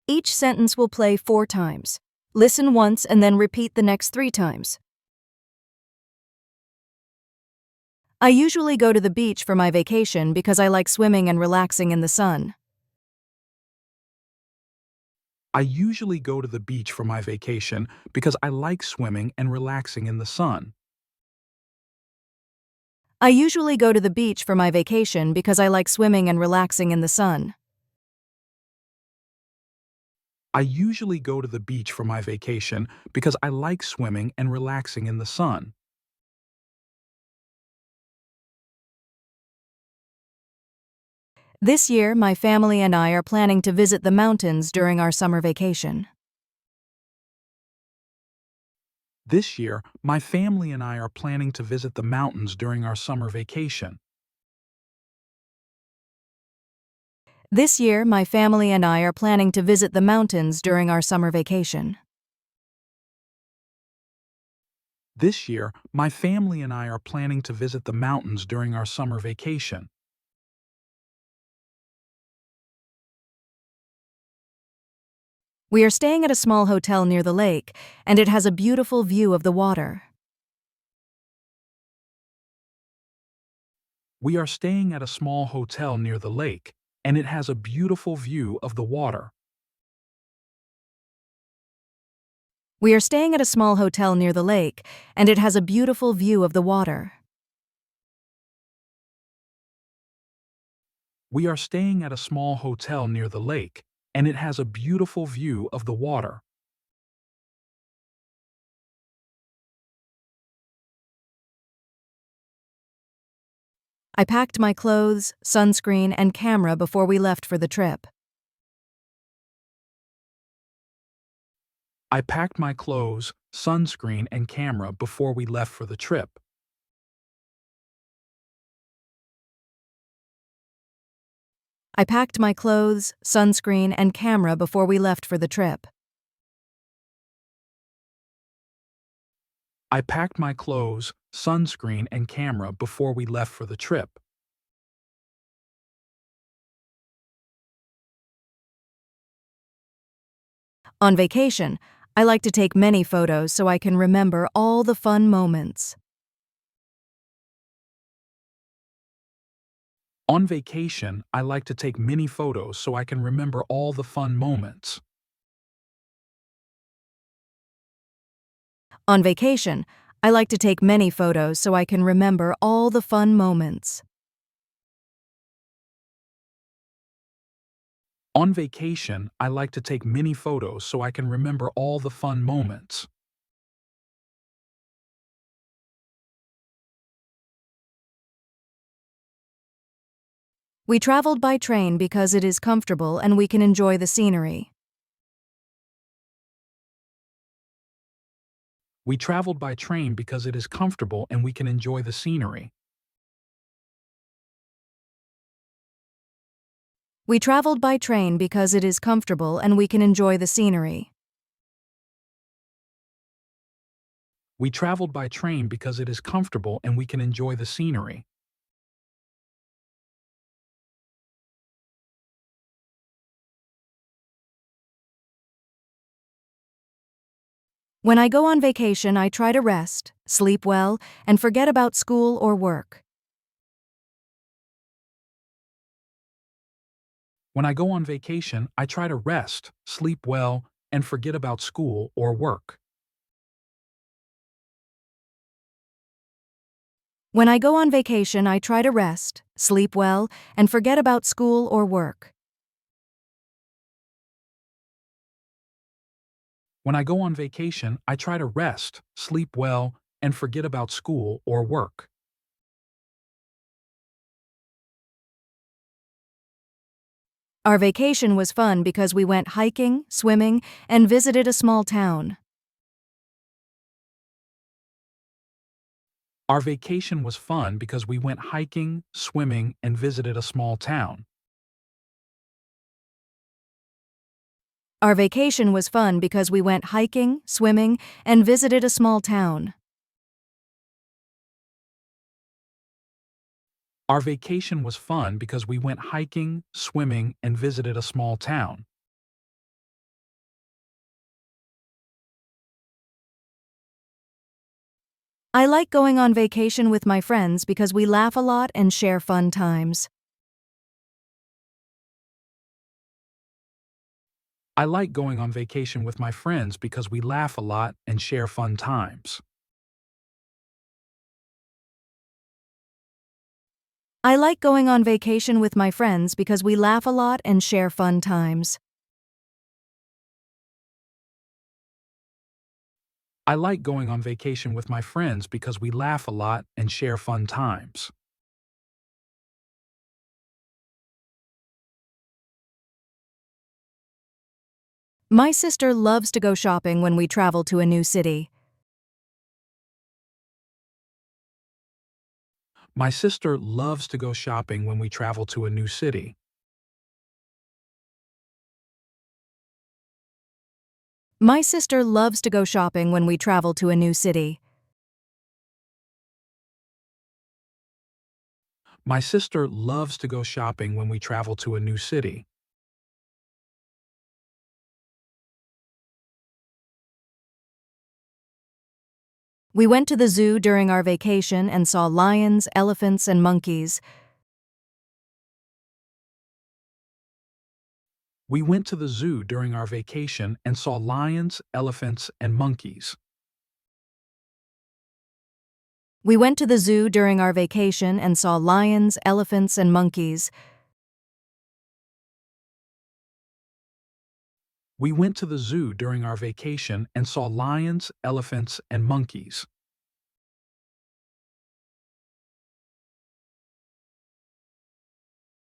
Each sentence will play 4 times. Listen once and then repeat the next 3 times. I usually go to the beach for my vacation because I like swimming and relaxing in the sun. I usually go to the beach for my vacation because I like swimming and relaxing in the sun. I usually go to the beach for my vacation because I like swimming and relaxing in the sun. I usually go to the beach for my vacation because I like swimming and relaxing in the sun. This year, my family and I are planning to visit the mountains during our summer vacation. This year, my family and I are planning to visit the mountains during our summer vacation. This year, my family and I are planning to visit the mountains during our summer vacation. This year, my family and I are planning to visit the mountains during our summer vacation. We are staying at a small hotel near the lake, and it has a beautiful view of the water. We are staying at a small hotel near the lake, and it has a beautiful view of the water. We are staying at a small hotel near the lake, and it has a beautiful view of the water. We are staying at a small hotel near the lake, and it has a beautiful view of the water. I packed my clothes, sunscreen, and camera before we left for the trip. I packed my clothes, sunscreen, and camera before we left for the trip. I packed my clothes, sunscreen, and camera before we left for the trip. I packed my clothes, sunscreen, and camera before we left for the trip. On vacation, I like to take many photos so I can remember all the fun moments. On vacation, I like to take many photos so I can remember all the fun moments. On vacation, I like to take many photos so I can remember all the fun moments. On vacation, I like to take many photos so I can remember all the fun moments. We traveled by train because it is comfortable and we can enjoy the scenery. We traveled by train because it is comfortable and we can enjoy the scenery. We traveled by train because it is comfortable and we can enjoy the scenery. We traveled by train because it is comfortable and we can enjoy the scenery. When I go on vacation, I try to rest, sleep well, and forget about school or work. When I go on vacation, I try to rest, sleep well, and forget about school or work. When I go on vacation, I try to rest, sleep well, and forget about school or work. When I go on vacation, I try to rest, sleep well, and forget about school or work. Our vacation was fun because we went hiking, swimming, and visited a small town. Our vacation was fun because we went hiking, swimming, and visited a small town. Our vacation was fun because we went hiking, swimming, and visited a small town. Our vacation was fun because we went hiking, swimming, and visited a small town. I like going on vacation with my friends because we laugh a lot and share fun times. I like going on vacation with my friends because we laugh a lot and share fun times. I like going on vacation with my friends because we laugh a lot and share fun times. I like going on vacation with my friends because we laugh a lot and share fun times. My sister loves to go shopping when we travel to a new city. My sister loves to go shopping when we travel to a new city. My sister loves to go shopping when we travel to a new city. My sister loves to go shopping when we travel to a new city. We went to the zoo during our vacation and saw lions, elephants, and monkeys. We went to the zoo during our vacation and saw lions, elephants, and monkeys. We went to the zoo during our vacation and saw lions, elephants, and monkeys. We went to the zoo during our vacation and saw lions, elephants, and monkeys.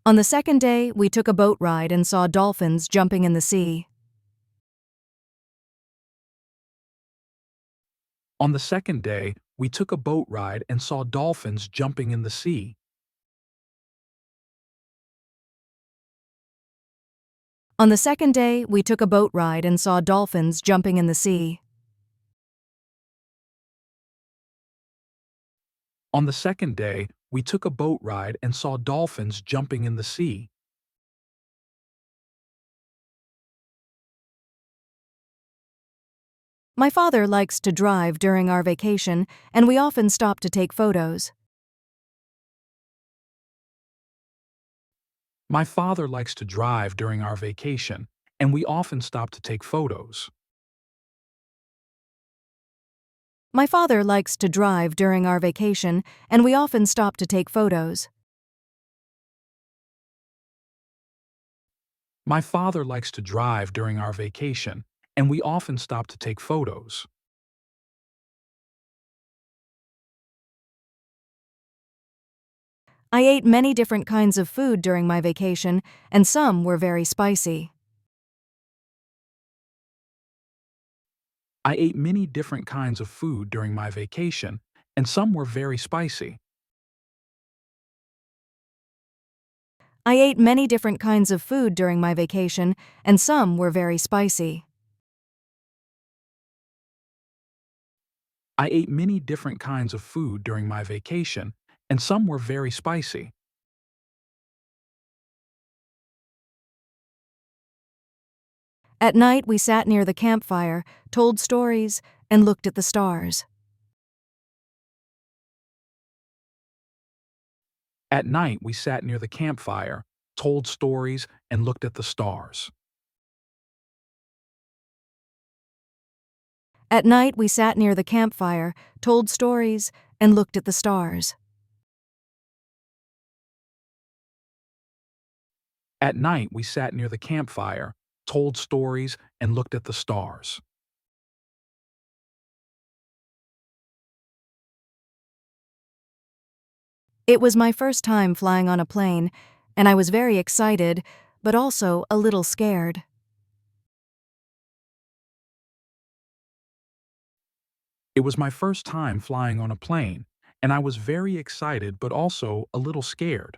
On the second day, we took a boat ride and saw dolphins jumping in the sea. On the second day, we took a boat ride and saw dolphins jumping in the sea. On the second day, we took a boat ride and saw dolphins jumping in the sea. On the second day, we took a boat ride and saw dolphins jumping in the sea. My father likes to drive during our vacation, and we often stop to take photos. My father likes to drive during our vacation, and we often stop to take photos. My father likes to drive during our vacation, and we often stop to take photos. My father likes to drive during our vacation, and we often stop to take photos. I ate many different kinds of food during my vacation, and some were very spicy. I ate many different kinds of food during my vacation, and some were very spicy. I ate many different kinds of food during my vacation, and some were very spicy. I ate many different kinds of food during my vacation, and some were very spicy. At night, we sat near the campfire, told stories, and looked at the stars. At night, we sat near the campfire, told stories, and looked at the stars. At night, we sat near the campfire, told stories, and looked at the stars. At night, we sat near the campfire, told stories, and looked at the stars. It was my first time flying on a plane, and I was very excited, but also a little scared. It was my first time flying on a plane, and I was very excited but also a little scared.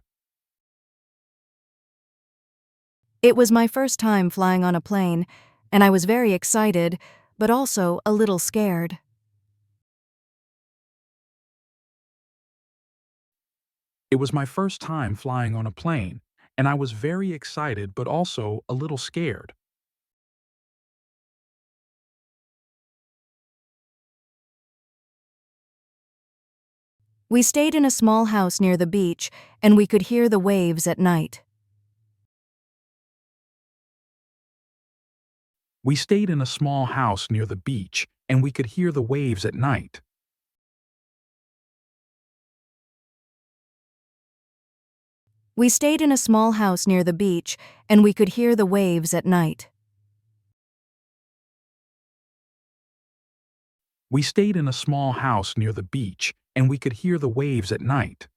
It was my first time flying on a plane, and I was very excited, but also a little scared. It was my first time flying on a plane, and I was very excited but also a little scared. We stayed in a small house near the beach, and we could hear the waves at night. We stayed in a small house near the beach, and we could hear the waves at night. We stayed in a small house near the beach, and we could hear the waves at night. We stayed in a small house near the beach, and we could hear the waves at night.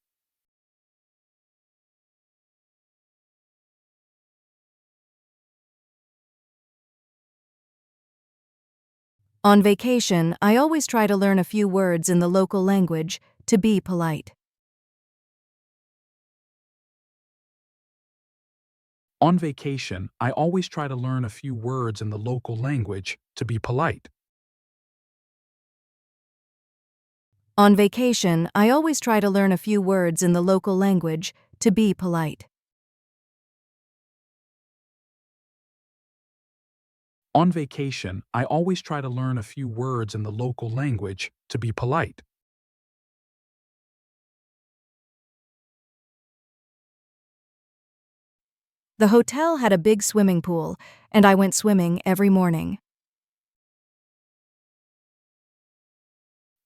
On vacation, I always try to learn a few words in the local language to be polite. On vacation, I always try to learn a few words in the local language to be polite. On vacation, I always try to learn a few words in the local language to be polite. On vacation, I always try to learn a few words in the local language to be polite. The hotel had a big swimming pool, and I went swimming every morning.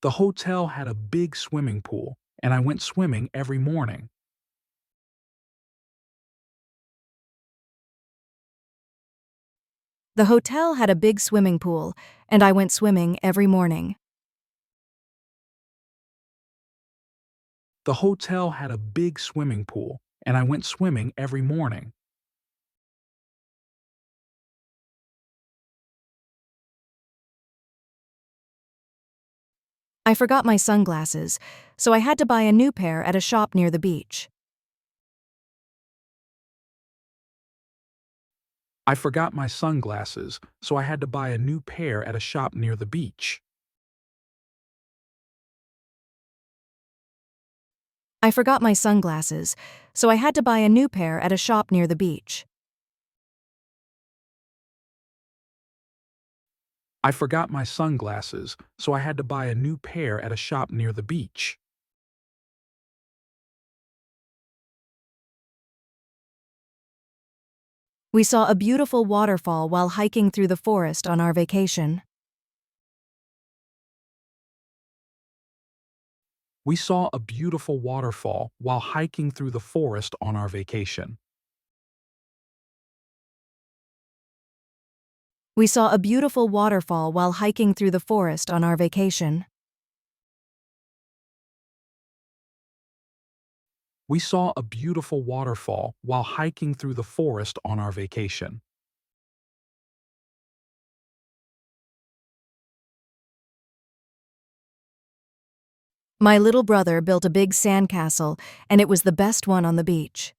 The hotel had a big swimming pool, and I went swimming every morning. The hotel had a big swimming pool, and I went swimming every morning. The hotel had a big swimming pool, and I went swimming every morning. I forgot my sunglasses, so I had to buy a new pair at a shop near the beach. I forgot my sunglasses, so I had to buy a new pair at a shop near the beach. I forgot my sunglasses, so I had to buy a new pair at a shop near the beach. I forgot my sunglasses, so I had to buy a new pair at a shop near the beach. We saw a beautiful waterfall while hiking through the forest on our vacation. We saw a beautiful waterfall while hiking through the forest on our vacation. We saw a beautiful waterfall while hiking through the forest on our vacation. We saw a beautiful waterfall while hiking through the forest on our vacation. My little brother built a big sandcastle, and it was the best one on the beach.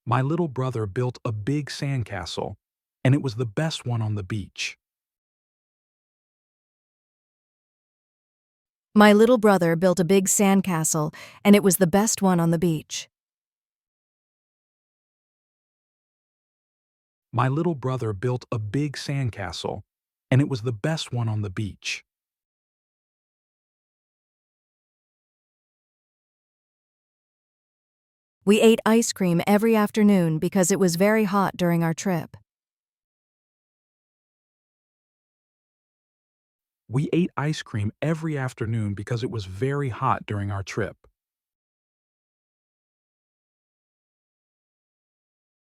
My little brother built a big sandcastle, and it was the best one on the beach. My little brother built a big sandcastle, and it was the best one on the beach. My little brother built a big sandcastle, and it was the best one on the beach. We ate ice cream every afternoon because it was very hot during our trip. We ate ice cream every afternoon because it was very hot during our trip.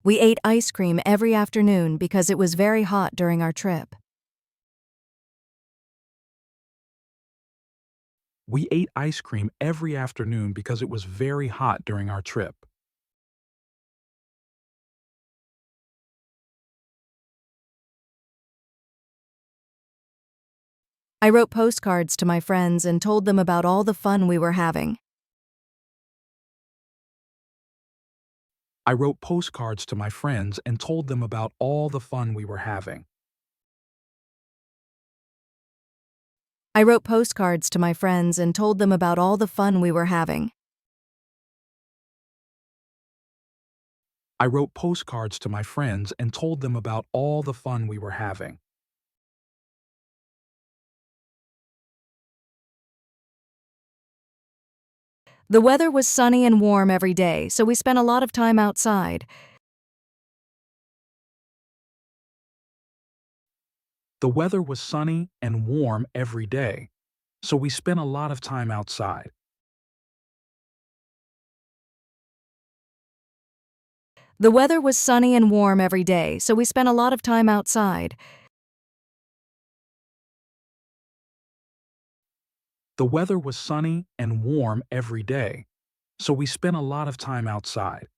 We ate ice cream every afternoon because it was very hot during our trip. We ate ice cream every afternoon because it was very hot during our trip. I wrote postcards to my friends and told them about all the fun we were having. I wrote postcards to my friends and told them about all the fun we were having. I wrote postcards to my friends and told them about all the fun we were having. I wrote postcards to my friends and told them about all the fun we were having. The weather was sunny and warm every day, so we spent a lot of time outside. The weather was sunny and warm every day, so we spent a lot of time outside. The weather was sunny and warm every day, so we spent a lot of time outside. The weather was sunny and warm every day, so we spent a lot of time outside.